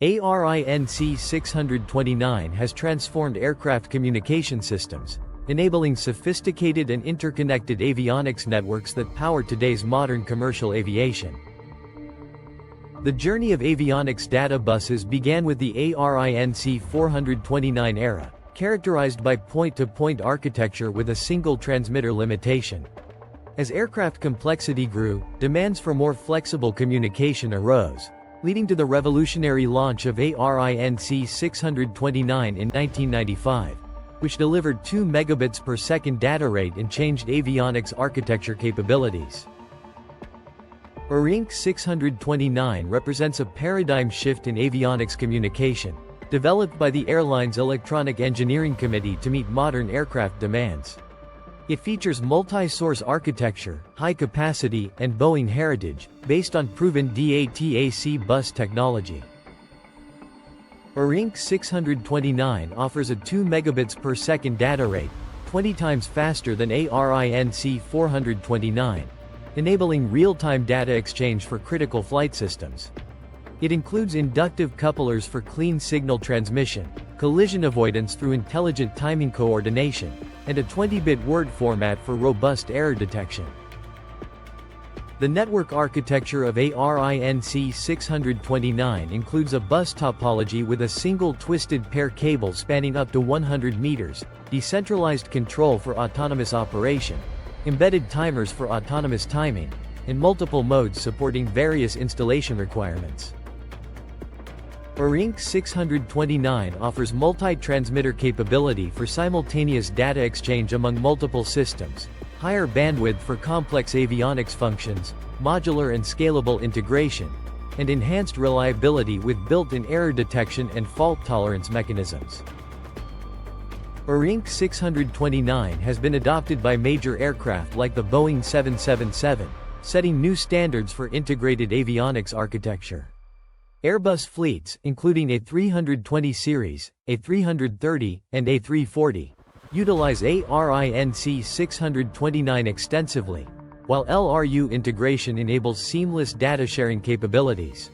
ARINC629 has transformed aircraft communication systems, enabling sophisticated and interconnected avionics networks that power today's modern commercial aviation. The journey of avionics data buses began with the ARINC429 era, characterized by point-to-point architecture with a single transmitter limitation. As aircraft complexity grew, demands for more flexible communication arose, leading to the revolutionary launch of ARINC629 in 1995, which delivered 2 megabits per second data rate and changed avionics architecture capabilities. ARINC629 represents a paradigm shift in avionics communication, developed by the airline's Electronic Engineering Committee to meet modern aircraft demands. It features multi-source architecture, high capacity, and Boeing heritage, based on proven DATAC bus technology. ARINC629 offers a 2 megabits per second data rate, 20 times faster than ARINC429, enabling real-time data exchange for critical flight systems. It includes inductive couplers for clean signal transmission, collision avoidance through intelligent timing coordination, and a 20-bit word format for robust error detection. The network architecture of ARINC629 includes a bus topology with a single twisted pair cable spanning up to 100 meters, decentralized control for autonomous operation, embedded timers for autonomous timing, and multiple modes supporting various installation requirements. ARINC629 offers multi-transmitter capability for simultaneous data exchange among multiple systems, higher bandwidth for complex avionics functions, modular and scalable integration, and enhanced reliability with built-in error detection and fault tolerance mechanisms. ARINC629 has been adopted by major aircraft like the Boeing 777, setting new standards for integrated avionics architecture. Airbus fleets, including A320 series, A330, and A340, utilize ARINC629 extensively, while LRU integration enables seamless data sharing capabilities.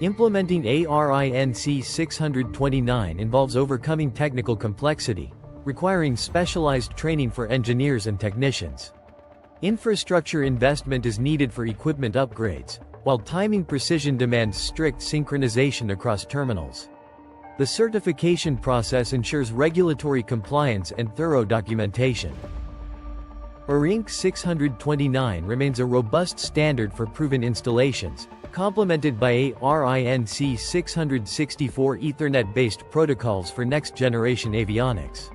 Implementing ARINC629 involves overcoming technical complexity, requiring specialized training for engineers and technicians. Infrastructure investment is needed for equipment upgrades, while timing precision demands strict synchronization across terminals. The certification process ensures regulatory compliance and thorough documentation. ARINC629 remains a robust standard for proven installations, complemented by ARINC664 Ethernet-based protocols for next-generation avionics.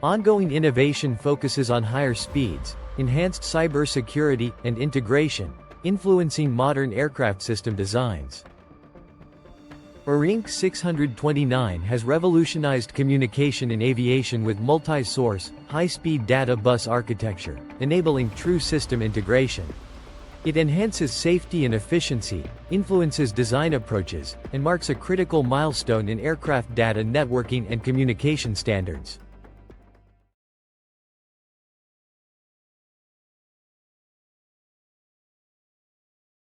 Ongoing innovation focuses on higher speeds, enhanced cybersecurity, and integration, influencing modern aircraft system designs. ARINC629 has revolutionized communication in aviation with multi-source, high-speed data bus architecture, enabling true system integration. It enhances safety and efficiency, influences design approaches, and marks a critical milestone in aircraft data networking and communication standards.